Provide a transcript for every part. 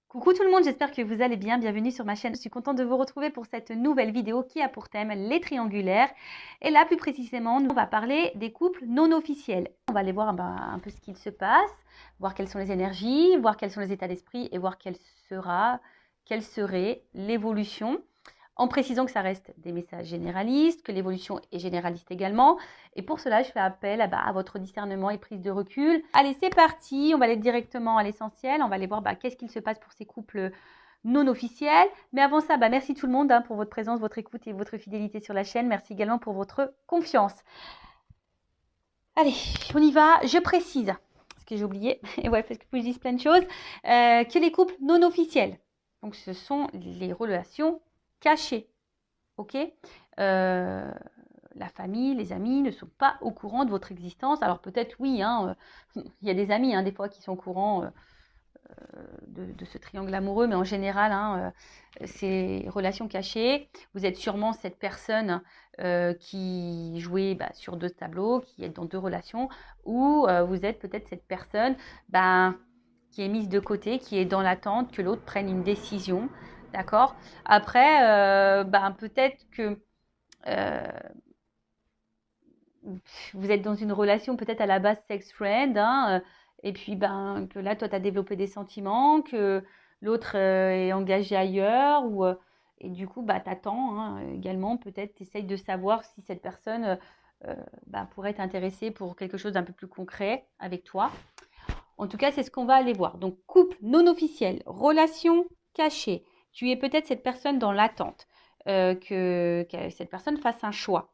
Coucou tout le monde, j'espère que vous allez bien. Bienvenue sur ma chaîne. Je suis contente de vous retrouver pour cette nouvelle vidéo qui a pour thème les triangulaires. Et là, plus précisément, on va parler des couples non officiels. On va aller voir un peu ce qu'il se passe, voir quelles sont les énergies, voir quels sont les états d'esprit et voir quelle serait l'évolution. En précisant que ça reste des messages généralistes, que l'évolution est généraliste également. Et pour cela, je fais appel à votre discernement et prise de recul. Allez, c'est parti, on va aller directement à l'essentiel. On va aller voir qu'est-ce qu'il se passe pour ces couples non officiels. Mais avant ça, merci tout le monde pour votre présence, votre écoute et votre fidélité sur la chaîne. Merci également pour votre confiance. Allez, on y va. Je précise, parce que j'ai oublié, et ouais, parce que je dis plein de choses, que les couples non officiels, donc ce sont les relations cachées, ok, la famille, les amis ne sont pas au courant de votre existence. Alors peut-être oui, il y a des amis des fois qui sont au courant de ce triangle amoureux, mais en général, c'est relations cachées. Vous êtes sûrement cette personne qui jouait sur deux tableaux, qui est dans deux relations, ou vous êtes peut-être cette personne qui est mise de côté, qui est dans l'attente que l'autre prenne une décision. D'accord. Après, peut-être que vous êtes dans une relation peut-être à la base sex friend, et puis que là, toi, tu as développé des sentiments, que l'autre est engagé ailleurs, et du coup, tu attends également, peut-être, tu essayes de savoir si cette personne pourrait t'intéresser pour quelque chose d'un peu plus concret avec toi. En tout cas, c'est ce qu'on va aller voir. Donc, couple non officiel, relation cachée. Tu es peut-être cette personne dans l'attente, que cette personne fasse un choix.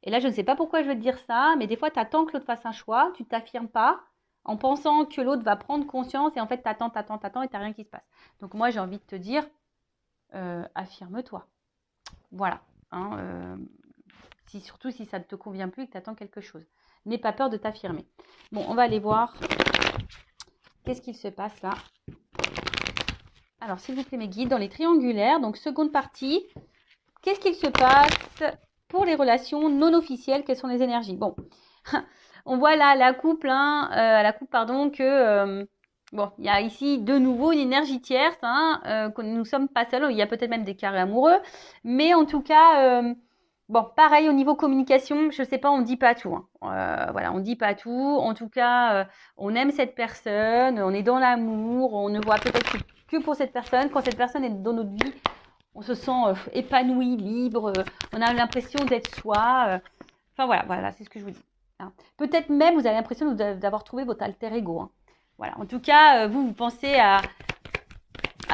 Et là, je ne sais pas pourquoi je veux te dire ça, mais des fois, tu attends que l'autre fasse un choix, tu ne t'affirmes pas en pensant que l'autre va prendre conscience et en fait, tu attends et tu n'as rien qui se passe. Donc moi, j'ai envie de te dire, affirme-toi. Voilà. Surtout si ça ne te convient plus et que tu attends quelque chose. N'aie pas peur de t'affirmer. Bon, on va aller voir qu'est-ce qu'il se passe là. Alors, s'il vous plaît, mes guides, dans les triangulaires, donc seconde partie, qu'est-ce qu'il se passe pour les relations non officielles? Quelles sont les énergies? Bon, on voit là la couple, que il y a ici de nouveau une énergie tierce, que nous ne sommes pas seuls. Il y a peut-être même des carrés amoureux, mais en tout cas, pareil au niveau communication, je sais pas, on dit pas tout. Voilà, on dit pas tout. En tout cas, on aime cette personne, on est dans l'amour, on ne voit peut-être que pour cette personne. Quand cette personne est dans notre vie, on se sent épanoui, libre, on a l'impression d'être soi. Enfin voilà, c'est ce que je vous dis. Peut-être même vous avez l'impression d'avoir trouvé votre alter ego. Voilà. En tout cas, vous pensez à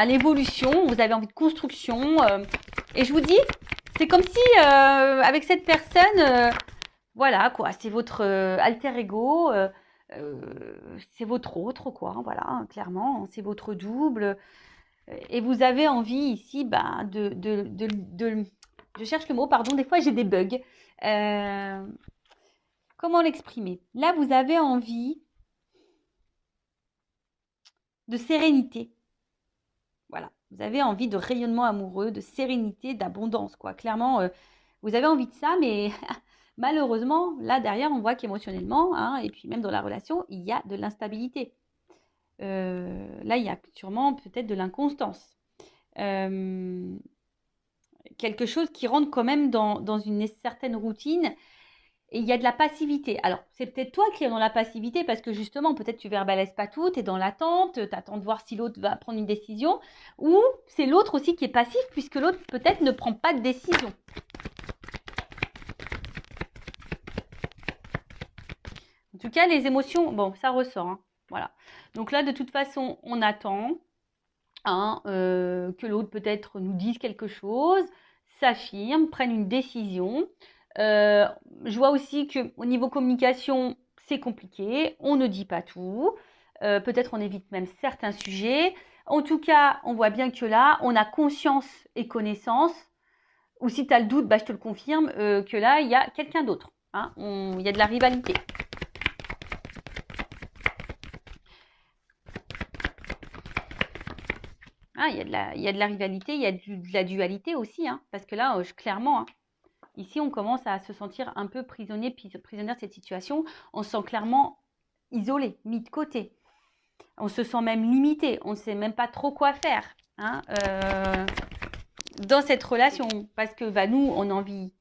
l'évolution, vous avez envie de construction. Et je vous dis, c'est comme si avec cette personne, voilà quoi, c'est votre alter ego, c'est votre autre quoi, voilà, clairement, c'est votre double. Et vous avez envie ici je cherche le mot, pardon, des fois j'ai des bugs. Comment l'exprimer? Là, vous avez envie de sérénité. Voilà, vous avez envie de rayonnement amoureux, de sérénité, d'abondance, quoi. Clairement, vous avez envie de ça, mais malheureusement, là derrière, on voit qu'émotionnellement, et puis même dans la relation, il y a de l'instabilité. Là, il y a sûrement peut-être de l'inconstance. Quelque chose qui rentre quand même dans une certaine routine. Et il y a de la passivité. Alors, c'est peut-être toi qui es dans la passivité parce que justement, peut-être tu verbalises pas tout, tu es dans l'attente, tu attends de voir si l'autre va prendre une décision. Ou c'est l'autre aussi qui est passif puisque l'autre peut-être ne prend pas de décision. En tout cas, les émotions, ça ressort. Voilà. Donc là, de toute façon, on attend que l'autre peut-être nous dise quelque chose, s'affirme, prenne une décision. Je vois aussi qu'au niveau communication, c'est compliqué. On ne dit pas tout. Peut-être on évite même certains sujets. En tout cas, on voit bien que là, on a conscience et connaissance. Ou si tu as le doute, je te le confirme, que là, il y a quelqu'un d'autre. Il y a de la rivalité. Il y a de la rivalité, il y a de la dualité aussi. Parce que là, clairement... Ici, on commence à se sentir un peu prisonnière de cette situation. On se sent clairement isolé, mis de côté. On se sent même limité. On ne sait même pas trop quoi faire hein, dans cette relation. Parce que bah, nous, on a envie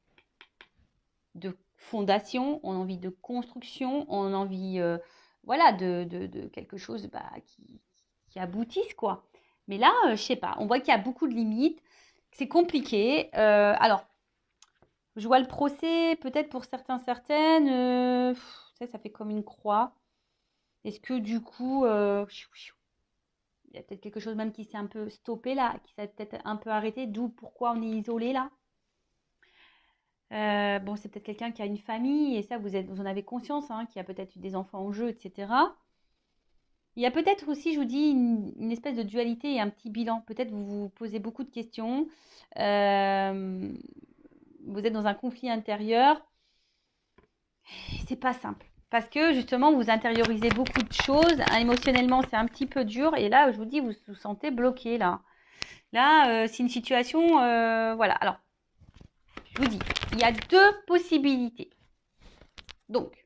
de fondation, on a envie de construction, on a envie voilà, de quelque chose bah, qui aboutisse, quoi. Mais là, je sais pas, on voit qu'il y a beaucoup de limites, que c'est compliqué. Alors, je vois le procès, peut-être pour certains, certaines, ça fait comme une croix. Est-ce que du coup, il y a peut-être quelque chose même qui s'est un peu stoppé là, qui s'est peut-être un peu arrêté, d'où pourquoi on est isolé là. Bon, c'est peut-être quelqu'un qui a une famille, et ça, vous en avez conscience, hein, qui a peut-être eu des enfants en jeu, etc. Il y a peut-être aussi, je vous dis, une espèce de dualité et un petit bilan. Peut-être vous vous posez beaucoup de questions. Euh, vous êtes dans un conflit intérieur. C'est pas simple. Parce que justement, vous intériorisez beaucoup de choses. Émotionnellement, c'est un petit peu dur. Et là, je vous dis, vous vous sentez bloqué là. Là, c'est une situation. Voilà. Alors, je vous dis, il y a deux possibilités. Donc,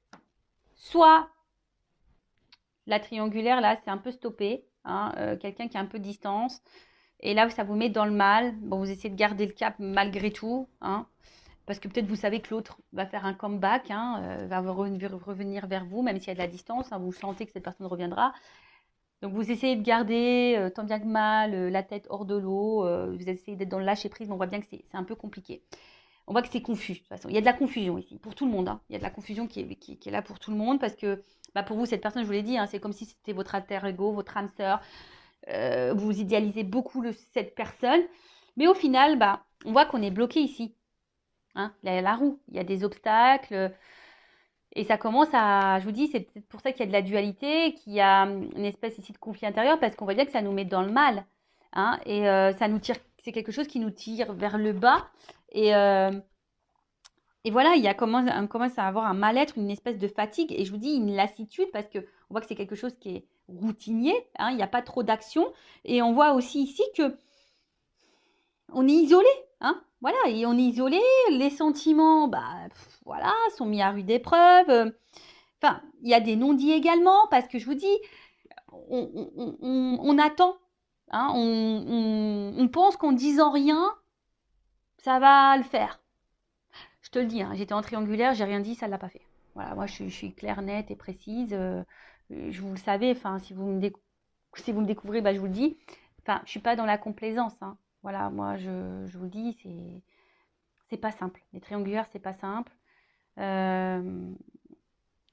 soit la triangulaire, là, c'est un peu stoppé. Hein, quelqu'un qui a un peu de distance. Et là, ça vous met dans le mal. Bon, vous essayez de garder le cap malgré tout. Hein, parce que peut-être vous savez que l'autre va faire un comeback, hein, va revenir vers vous, même s'il y a de la distance. Hein, vous sentez que cette personne reviendra. Donc, vous essayez de garder, tant bien que mal, la tête hors de l'eau. Vous essayez d'être dans le lâcher-prise, mais on voit bien que c'est un peu compliqué. On voit que c'est confus, de toute façon. Il y a de la confusion ici, pour tout le monde. Hein. Il y a de la confusion qui est là pour tout le monde, parce que bah, pour vous, cette personne, je vous l'ai dit, hein, c'est comme si c'était votre alter ego, votre âme sœur. Vous idéalisez beaucoup cette personne. Mais au final, bah, on voit qu'on est bloqué ici. Hein, la roue, il y a des obstacles. Et ça commence à, je vous dis, c'est peut-être pour ça qu'il y a de la dualité, qu'il y a une espèce ici de conflit intérieur, parce qu'on voit bien que ça nous met dans le mal. Hein, et ça nous tire, c'est quelque chose qui nous tire vers le bas. Et voilà, on commence à avoir un mal-être, une espèce de fatigue. Et je vous dis, une lassitude, parce qu'on voit que c'est quelque chose qui est routinier. Hein, il n'y a pas trop d'action. Et on voit aussi ici que on est isolé. Hein, voilà, et on est isolé. Les sentiments, bah, voilà, sont mis à rude épreuve. Enfin, il y a des non-dits également, parce que je vous dis, on attend. Hein, on pense qu'en disant rien, ça va le faire. Je te le dis, hein, j'étais en triangulaire, j'ai rien dit, ça ne l'a pas fait. Voilà, moi je suis claire, nette et précise. Vous le savez, enfin, si vous me découvrez, bah, je vous le dis. Enfin, je ne suis pas dans la complaisance. Hein. Voilà, moi je vous le dis, c'est pas simple. Les triangulaires, c'est pas simple.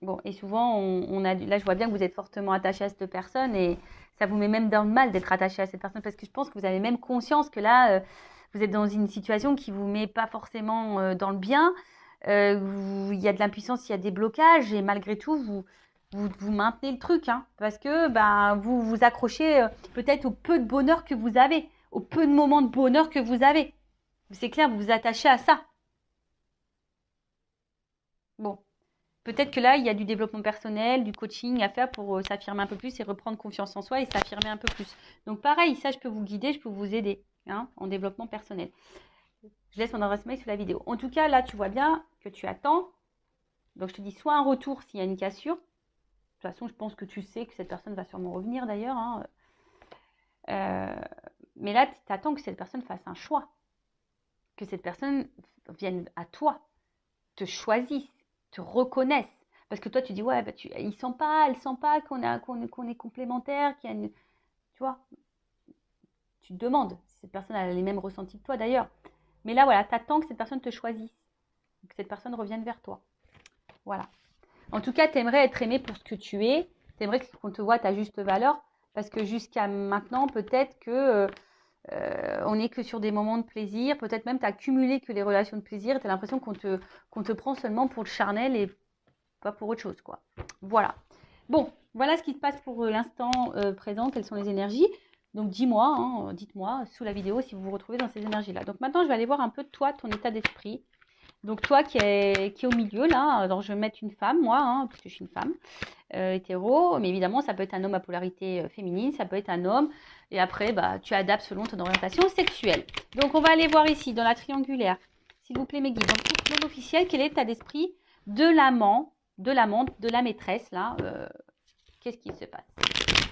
Bon, et souvent, là, je vois bien que vous êtes fortement attaché à cette personne et ça vous met même dans le mal d'être attaché à cette personne parce que je pense que vous avez même conscience que là, vous êtes dans une situation qui ne vous met pas forcément dans le bien. Il y a de l'impuissance, il y a des blocages et malgré tout, vous maintenez le truc hein, parce que ben, vous vous accrochez peut-être au peu de bonheur que vous avez, au peu de moments de bonheur que vous avez. C'est clair, vous vous attachez à ça. Bon. Peut-être que là, il y a du développement personnel, du coaching à faire pour s'affirmer un peu plus et reprendre confiance en soi et s'affirmer un peu plus. Donc pareil, ça, je peux vous guider, je peux vous aider hein, en développement personnel. Je laisse mon adresse mail sous la vidéo. En tout cas, là, tu vois bien que tu attends. Donc, je te dis soit un retour s'il y a une cassure. De toute façon, je pense que tu sais que cette personne va sûrement revenir d'ailleurs. Hein. Mais là, tu attends que cette personne fasse un choix. Que cette personne vienne à toi, te choisisse, te reconnaissent. Parce que toi, tu dis, ouais, bah, il sent pas, elle sent pas qu'on est complémentaires, qu'il y a une... Tu vois, tu te demandes si cette personne a les mêmes ressentis que toi d'ailleurs. Mais là, voilà, tu attends que cette personne te choisisse, que cette personne revienne vers toi. Voilà. En tout cas, tu aimerais être aimé pour ce que tu es. Tu aimerais qu'on te voit à ta juste valeur. Parce que jusqu'à maintenant, peut-être que on n'est que sur des moments de plaisir. Peut-être même tu as cumulé que les relations de plaisir. Tu as l'impression qu'on te prend seulement pour le charnel et pas pour autre chose, quoi. Voilà. Bon, voilà ce qui se passe pour l'instant présent. Quelles sont les énergies? Donc, dis-moi, hein, dites-moi sous la vidéo si vous vous retrouvez dans ces énergies-là. Donc, maintenant, je vais aller voir un peu toi, ton état d'esprit. Donc, toi qui est au milieu, là, alors je vais mettre une femme, moi, hein, parce que je suis une femme hétéro. Mais évidemment, ça peut être un homme à polarité féminine, ça peut être un homme. Et après, bah, tu adaptes selon ton orientation sexuelle. Donc, on va aller voir ici, dans la triangulaire. S'il vous plaît, mes guides. Donc, monde officiel, quel est l'état d'esprit de l'amant, de l'amante, de la maîtresse, là Qu'est-ce qui se passe?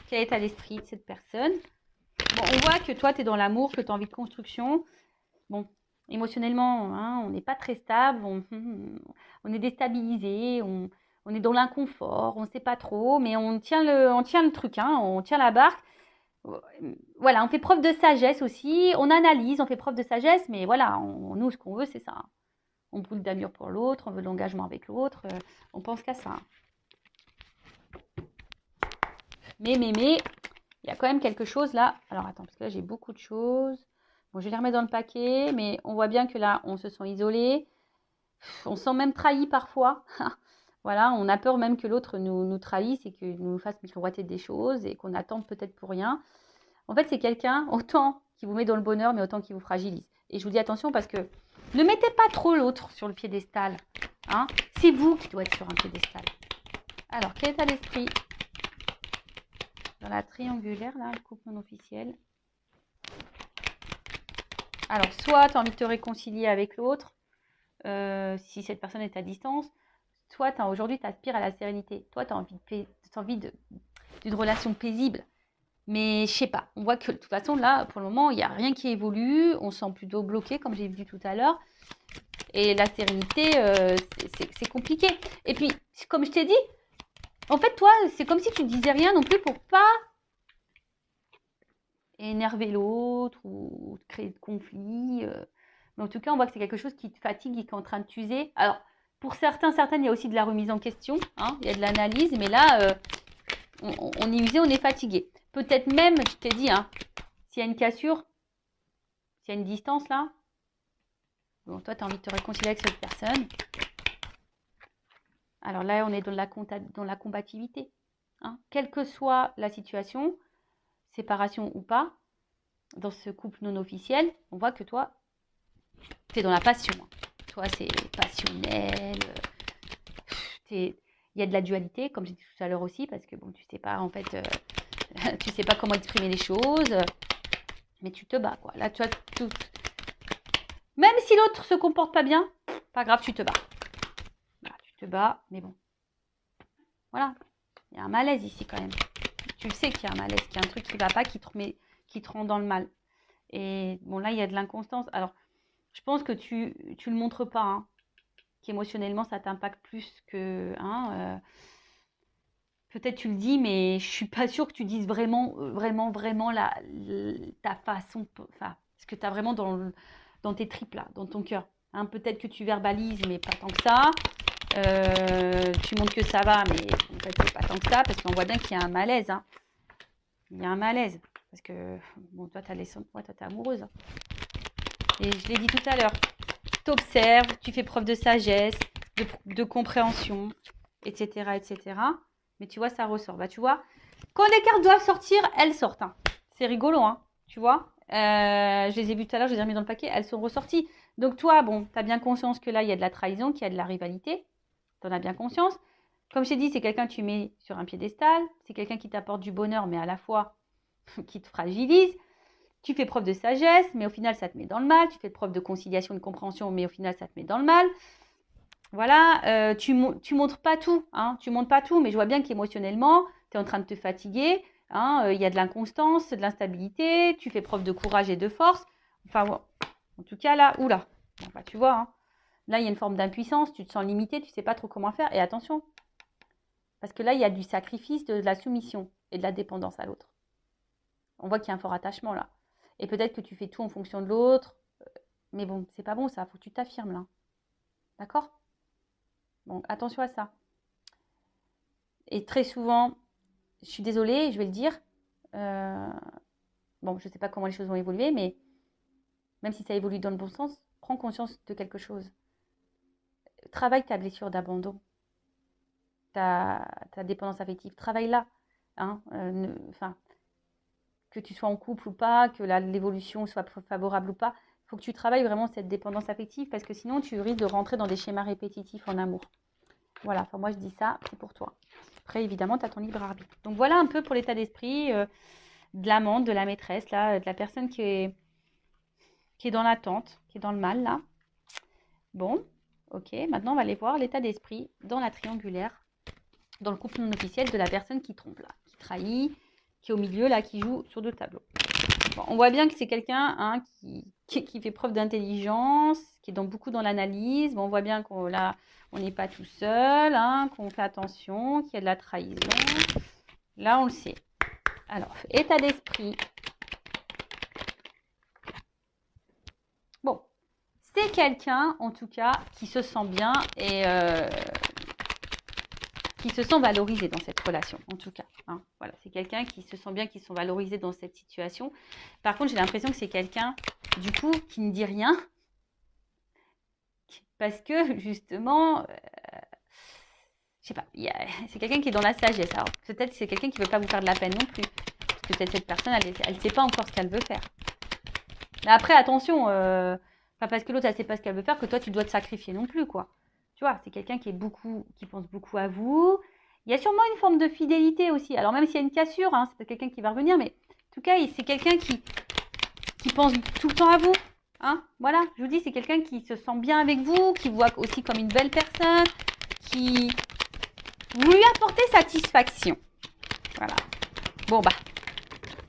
Quel état d'esprit de cette personne? Bon, on voit que toi, tu es dans l'amour, que tu as envie de construction. Bon, émotionnellement, hein, on n'est pas très stable, on est déstabilisé, on est dans l'inconfort, on ne sait pas trop, mais on tient le truc, hein, on tient la barque. Voilà, on fait preuve de sagesse aussi, on analyse, on fait preuve de sagesse, mais voilà, nous, ce qu'on veut, c'est ça. Hein. On brûle d'amour pour l'autre, on veut de l'engagement avec l'autre, on pense qu'à ça. Mais, il y a quand même quelque chose là. Alors, attends, parce que là, j'ai beaucoup de choses. Bon, je vais les remettre dans le paquet, mais on voit bien que là, on se sent isolé. On se sent même trahi parfois. Voilà, on a peur même que l'autre nous trahisse et qu'il nous fasse miroiter des choses et qu'on attende peut-être pour rien. En fait, c'est quelqu'un, autant qui vous met dans le bonheur, mais autant qui vous fragilise. Et je vous dis attention parce que ne mettez pas trop l'autre sur le piédestal. Hein. C'est vous qui doit être sur un piédestal. Alors, quel état d'esprit dans la triangulaire, là, le couple non officiel? Alors, soit tu as envie de te réconcilier avec l'autre, si cette personne est à distance, soit aujourd'hui, tu aspires à la sérénité. Toi, tu as envie d'une relation paisible. Mais je sais pas, on voit que de toute façon, là, pour le moment, il n'y a rien qui évolue. On se sent plutôt bloqué, comme j'ai vu tout à l'heure. Et la sérénité, c'est compliqué. Et puis, comme je t'ai dit, en fait, toi, c'est comme si tu ne disais rien non plus pour pas énerver l'autre ou créer de conflits. Mais en tout cas, on voit que c'est quelque chose qui te fatigue et qui est en train de t'user. Alors, pour certaines, il y a aussi de la remise en question. Hein, il y a de l'analyse, mais là, on est usé, on est fatigué. Peut-être même, je t'ai dit, hein, s'il y a une cassure, s'il y a une distance là, bon, toi, tu as envie de te réconcilier avec cette personne. Alors là, on est dans la combativité. Hein. Quelle que soit la situation, séparation ou pas, dans ce couple non officiel, on voit que toi, tu es dans la passion. Hein. Toi, c'est passionnel. Il y a de la dualité, comme j'ai dit tout à l'heure aussi, parce que bon, tu sais pas, en fait, tu sais pas comment exprimer les choses, mais tu te bats, quoi. Là, tu as tout. Même si l'autre se comporte pas bien, pas grave, tu te bats. Voilà, tu te bats, mais bon. Voilà. Il y a un malaise ici quand même. Tu le sais qu'il y a un malaise, qu'il y a un truc qui va pas, qui te rend dans le mal. Et bon, là, il y a de l'inconstance. Alors, je pense que tu le montres pas, hein, qu'émotionnellement, ça t'impacte plus que... Hein, peut-être tu le dis, mais je suis pas sûre que tu dises vraiment ta façon, enfin, ce que tu as vraiment dans tes tripes, là, dans ton cœur. Hein, peut-être que tu verbalises, mais pas tant que ça. Tu montres que ça va, mais en fait, c'est pas tant que ça, parce qu'on voit bien qu'il y a un malaise. Hein. Il y a un malaise. Parce que, bon, toi, t'es amoureuse. Hein. Et je l'ai dit tout à l'heure. Tu observes, tu fais preuve de sagesse, de compréhension, etc., etc. Mais tu vois, ça ressort. Bah, tu vois, quand les cartes doivent sortir, elles sortent. Hein. C'est rigolo, hein, tu vois. Je les ai vues tout à l'heure, je les ai remis dans le paquet, elles sont ressorties. Donc toi, bon, tu as bien conscience que là, il y a de la trahison, qu'il y a de la rivalité. Tu en as bien conscience. Comme je t'ai dit, c'est quelqu'un que tu mets sur un piédestal. C'est quelqu'un qui t'apporte du bonheur, mais à la fois qui te fragilise. Tu fais preuve de sagesse, mais au final, ça te met dans le mal. Tu fais preuve de conciliation, de compréhension, mais au final, ça te met dans le mal. Voilà, tu montres pas tout, hein, tu montres pas tout, mais je vois bien qu'émotionnellement, tu es en train de te fatiguer, hein, y a de l'inconstance, de l'instabilité, tu fais preuve de courage et de force. Enfin, en tout cas, là, oula, bah, tu vois, hein, là, il y a une forme d'impuissance, tu te sens limité, tu sais pas trop comment faire, et attention, parce que là, il y a du sacrifice, de la soumission et de la dépendance à l'autre. On voit qu'il y a un fort attachement là. Et peut-être que tu fais tout en fonction de l'autre, mais bon, c'est pas bon ça, faut que tu t'affirmes là. D'accord ? Bon, attention à ça. Et très souvent, je suis désolée, je vais le dire, bon, je ne sais pas comment les choses vont évoluer, mais même si ça évolue dans le bon sens, prends conscience de quelque chose. Travaille ta blessure d'abandon, ta dépendance affective, travaille-la. Hein, que tu sois en couple ou pas, que l'évolution soit favorable ou pas, il faut que tu travailles vraiment cette dépendance affective parce que sinon tu risques de rentrer dans des schémas répétitifs en amour. Voilà, enfin moi je dis ça, c'est pour toi. Après évidemment tu as ton libre arbitre. Donc voilà un peu pour l'état d'esprit de l'amante, de la maîtresse, là, de la personne qui est dans l'attente, qui est dans le mal là. Bon, ok, maintenant on va aller voir l'état d'esprit dans la triangulaire dans le couple non officiel de la personne qui trompe là, qui trahit, qui est au milieu là, qui joue sur deux tableaux. Bon, on voit bien que c'est quelqu'un hein, qui fait preuve d'intelligence, qui est beaucoup dans l'analyse. Bon, on voit bien qu'on là, on n'est pas tout seul, hein, qu'on fait attention, qu'il y a de la trahison. Là, on le sait. Alors, état d'esprit. Bon, c'est quelqu'un, en tout cas, qui se sent bien et qui se sent valorisé dans cette relation, en tout cas. Hein. Voilà, c'est quelqu'un qui se sent bien, qui se sent valorisé dans cette situation. Par contre, j'ai l'impression que c'est quelqu'un, du coup, qui ne dit rien. Parce que, justement, je sais pas, c'est quelqu'un qui est dans la sagesse. Alors, peut-être que c'est quelqu'un qui ne veut pas vous faire de la peine non plus. Parce que peut-être cette personne, elle ne sait pas encore ce qu'elle veut faire. Mais après, attention, pas parce que l'autre, elle ne sait pas ce qu'elle veut faire que toi, tu dois te sacrifier non plus, quoi. Tu vois, c'est quelqu'un qui pense beaucoup à vous. Il y a sûrement une forme de fidélité aussi. Alors, même s'il y a une cassure, hein, c'est pas quelqu'un qui va revenir, mais en tout cas, c'est quelqu'un qui pense tout le temps à vous. Hein, voilà, je vous dis, c'est quelqu'un qui se sent bien avec vous, qui vous voit aussi comme une belle personne, qui vous lui apportez satisfaction. Voilà. Bon, bah.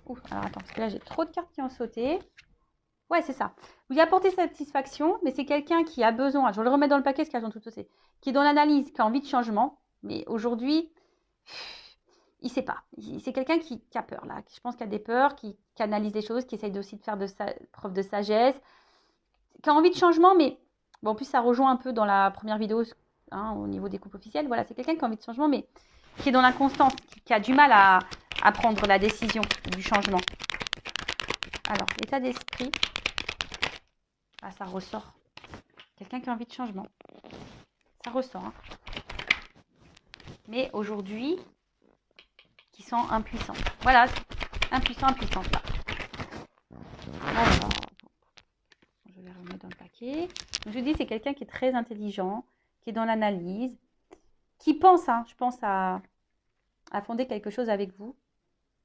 Ouh, alors attends, parce que là, j'ai trop de cartes qui ont sauté. Ouais, c'est ça. Vous lui apportez satisfaction, mais c'est quelqu'un qui a besoin, je vais le remettre dans le paquet, parce qu'elles ont tout sauté, qui est dans l'analyse, qui a envie de changement, mais aujourd'hui, il ne sait pas. C'est quelqu'un qui a peur, là. Je pense qu'il a des peurs, qui analyse les choses, qui essaye aussi de faire preuve de sagesse, qui a envie de changement, mais bon, en plus, ça rejoint un peu dans la première vidéo hein, au niveau des couples officiels. Voilà, c'est quelqu'un qui a envie de changement, mais qui est dans l'inconstance, qui a du mal à prendre la décision du changement. Alors, état d'esprit. Ah, ça ressort. Quelqu'un qui a envie de changement. Ça ressort. Hein. Mais aujourd'hui, qui sent impuissant. Voilà, impuissante là. Alors, je vais remettre dans le paquet. Donc, je dis, c'est quelqu'un qui est très intelligent, qui est dans l'analyse, qui pense, hein, je pense, à fonder quelque chose avec vous,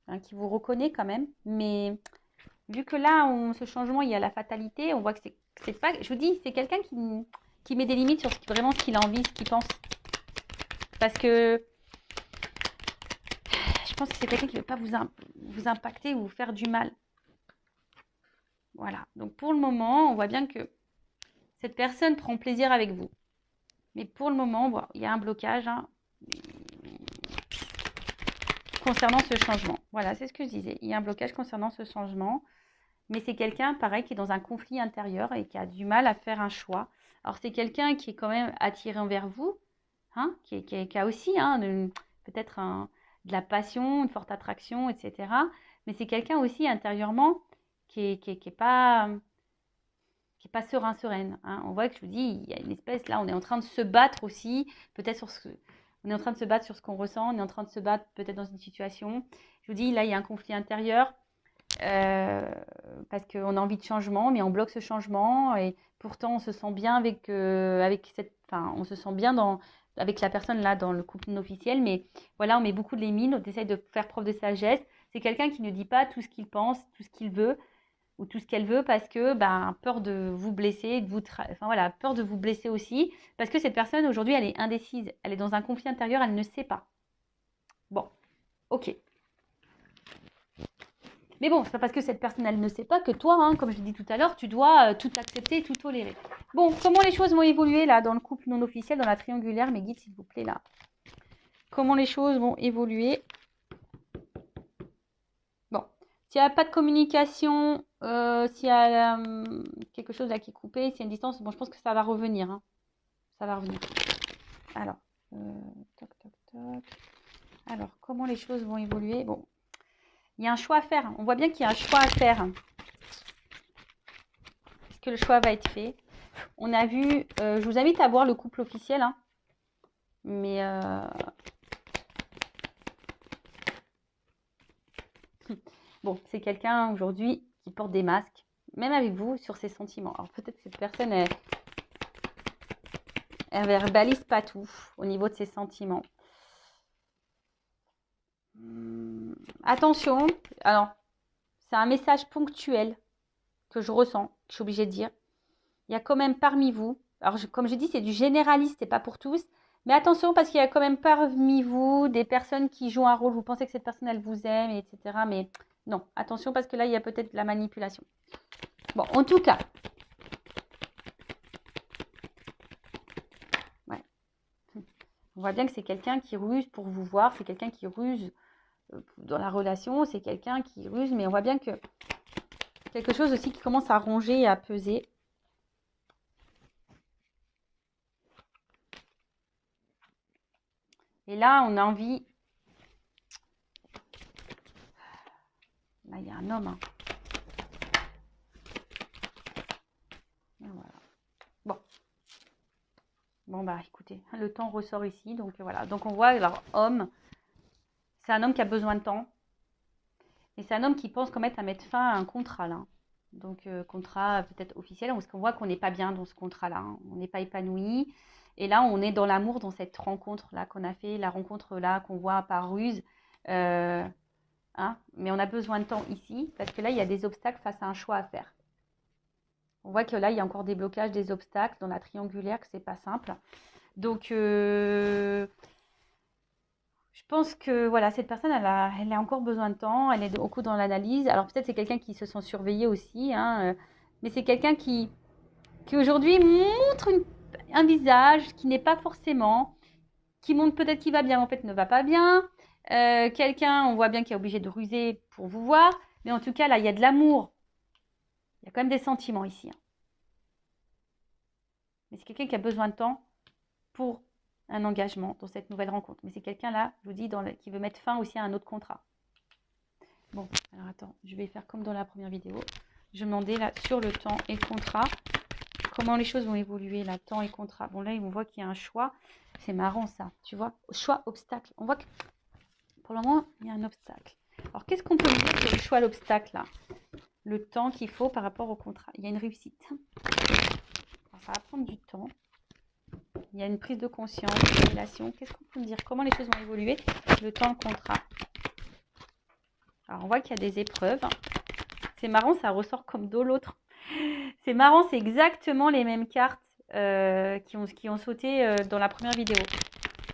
hein, qui vous reconnaît quand même. Mais vu que là, ce changement, il y a la fatalité, on voit que c'est pas... Je vous dis, c'est quelqu'un qui met des limites sur vraiment ce qu'il a envie, ce qu'il pense. Parce que je pense que c'est quelqu'un qui ne veut pas vous impacter ou vous faire du mal. Voilà. Donc, pour le moment, on voit bien que cette personne prend plaisir avec vous. Mais pour le moment, bon, il y a un blocage hein, concernant ce changement. Voilà, c'est ce que je disais. Il y a un blocage concernant ce changement. Mais c'est quelqu'un, pareil, qui est dans un conflit intérieur et qui a du mal à faire un choix. Alors, c'est quelqu'un qui est quand même attiré envers vous, hein, qui a aussi hein, peut-être de la passion, une forte attraction, etc. Mais c'est quelqu'un aussi intérieurement qui est pas sereine. Hein. On voit que je vous dis, il y a une espèce, là, on est en train de se battre aussi, peut-être on est en train de se battre sur ce qu'on ressent, on est en train de se battre peut-être dans une situation. Je vous dis, là, il y a un conflit intérieur. Parce qu'on a envie de changement, mais on bloque ce changement et pourtant on se sent bien avec on se sent bien avec la personne là dans le couple non officiel, mais voilà, on met beaucoup de limites, on essaye de faire preuve de sagesse. C'est quelqu'un qui ne dit pas tout ce qu'il pense, tout ce qu'il veut ou tout ce qu'elle veut parce que peur de vous blesser, peur de vous blesser aussi, parce que cette personne aujourd'hui elle est indécise, elle est dans un conflit intérieur, elle ne sait pas. Bon, ok. Mais bon, c'est pas parce que cette personne, elle ne sait pas que toi, hein, comme je l'ai dit tout à l'heure, tu dois tout accepter, tout tolérer. Bon, comment les choses vont évoluer là dans le couple non officiel, dans la triangulaire, mes guides, s'il vous plaît, là. Comment les choses vont évoluer? Bon, s'il n'y a pas de communication, s'il y a quelque chose là qui est coupé, s'il y a une distance, bon, je pense que ça va revenir. Hein. Ça va revenir. Alors, toc, toc, toc. Alors, comment les choses vont évoluer? Bon. Il y a un choix à faire. On voit bien qu'il y a un choix à faire. Est-ce que le choix va être fait? On a vu... je vous invite à voir le couple officiel. Hein. Mais... bon, c'est quelqu'un aujourd'hui qui porte des masques. Même avec vous, sur ses sentiments. Alors peut-être que cette personne, elle verbalise pas tout au niveau de ses sentiments. Attention. Alors, c'est un message ponctuel que je ressens, que je suis obligée de dire. Il y a quand même parmi vous, alors comme je dis, c'est du généraliste, c'est pas pour tous, Mais attention, parce qu'il y a quand même parmi vous des personnes qui jouent un rôle. Vous pensez que cette personne, elle vous aime, etc. Mais non, attention, parce que là, il y a peut-être de la manipulation. Bon, en tout cas. Ouais. On voit bien que c'est quelqu'un qui ruse pour vous voir. C'est quelqu'un qui ruse dans la relation. C'est quelqu'un qui ruse. Mais on voit bien que quelque chose aussi qui commence à ronger et à peser. Et là, on a envie... Là, il y a un homme. Hein. Voilà. Bon. Bon, bah, écoutez, le temps ressort ici. Donc, voilà. Donc, on voit, alors, homme. C'est un homme qui a besoin de temps. Et c'est un homme qui pense à mettre fin à un contrat, là. Donc, contrat peut-être officiel. Parce qu'on voit qu'on n'est pas bien dans ce contrat-là. Hein. On n'est pas épanoui. Et là, on est dans l'amour, dans cette rencontre-là qu'on a fait. La rencontre-là qu'on voit par ruse. Hein, mais on a besoin de temps ici, parce que là, il y a des obstacles face à un choix à faire. On voit que là, il y a encore des blocages, des obstacles dans la triangulaire, que c'est pas simple. Donc, je pense que voilà, cette personne, elle a encore besoin de temps, elle est beaucoup dans l'analyse. Alors, peut-être c'est quelqu'un qui se sent surveillé aussi, hein, mais c'est quelqu'un qui aujourd'hui montre un visage qui n'est pas forcément, qui montre peut-être qu'il va bien, en fait, ne va pas bien. Quelqu'un, on voit bien qu'il est obligé de ruser pour vous voir. Mais en tout cas, là, il y a de l'amour. Il y a quand même des sentiments ici. Hein. Mais c'est quelqu'un qui a besoin de temps pour un engagement dans cette nouvelle rencontre. Mais c'est quelqu'un là, je vous dis, qui veut mettre fin aussi à un autre contrat. Bon, alors attends, je vais faire comme dans la première vidéo. Je vais demander là sur le temps et le contrat, comment les choses vont évoluer là, temps et contrat. Bon là, on voit qu'il y a un choix. C'est marrant ça, tu vois. Choix, obstacle. On voit que pour le moment, il y a un obstacle. Alors, qu'est-ce qu'on peut dire sur le choix, l'obstacle là? Le temps qu'il faut par rapport au contrat. Il y a une réussite. Alors, ça va prendre du temps. Il y a une prise de conscience, une révélation. Qu'est-ce qu'on peut dire? Comment les choses vont évoluer? Le temps, le contrat. Alors, on voit qu'il y a des épreuves. C'est marrant, ça ressort comme dans l'autre. C'est marrant, c'est exactement les mêmes cartes qui ont sauté dans la première vidéo.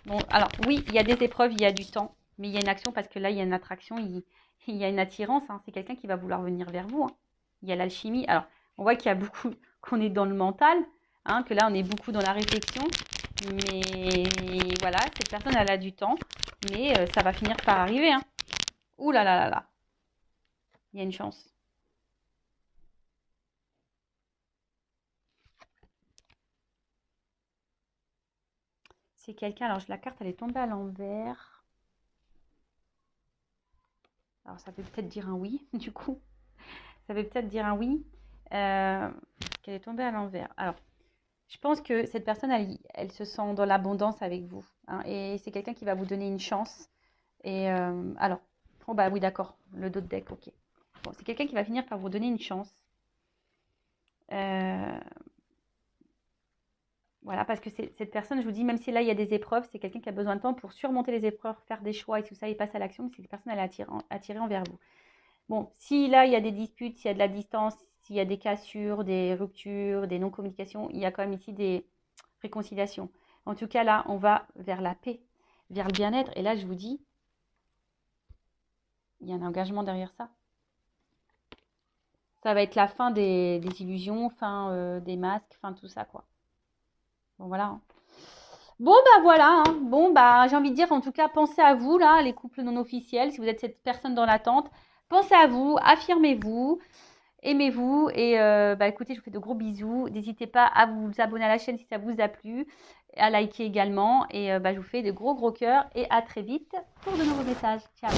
Bon, alors oui, il y a des épreuves, il y a du temps, mais il y a une action parce que là, il y a une attraction, il y a une attirance. Hein. C'est quelqu'un qui va vouloir venir vers vous. Hein. Il y a l'alchimie. Alors, on voit qu'il y a beaucoup, qu'on est dans le mental, hein, que là, on est beaucoup dans la réflexion. Mais voilà, cette personne, elle a du temps, mais ça va finir par arriver. Hein. Ouh là là là là. Il y a une chance. C'est quelqu'un, alors la carte, elle est tombée à l'envers. Alors, ça veut peut-être dire un oui, du coup. Ça veut peut-être dire un oui. Qu'elle est tombée à l'envers. Alors, je pense que cette personne, elle se sent dans l'abondance avec vous. Hein, et c'est quelqu'un qui va vous donner une chance. Et alors, oh bah oui, d'accord. Le dos de deck, ok. Bon, c'est quelqu'un qui va finir par vous donner une chance. Voilà, parce que cette personne, je vous dis, même si là, il y a des épreuves, c'est quelqu'un qui a besoin de temps pour surmonter les épreuves, faire des choix et tout ça, et passer à l'action. Mais cette personne, elle est attirée envers vous. Bon, si là, il y a des disputes, s'il y a de la distance, s'il y a des cassures, des ruptures, des non-communications, il y a quand même ici des réconciliations. En tout cas, là, on va vers la paix, vers le bien-être. Et là, je vous dis, il y a un engagement derrière ça. Ça va être la fin des illusions, fin des masques, fin tout ça, quoi. Bon, voilà. Hein. Bon, bah voilà. Hein. Bon, bah j'ai envie de dire, en tout cas, pensez à vous, là, les couples non officiels, si vous êtes cette personne dans l'attente. Pensez à vous, affirmez-vous. Aimez-vous et bah écoutez, je vous fais de gros bisous. N'hésitez pas à vous abonner à la chaîne si ça vous a plu, à liker également et bah, je vous fais de gros cœurs et à très vite pour de nouveaux messages. Ciao.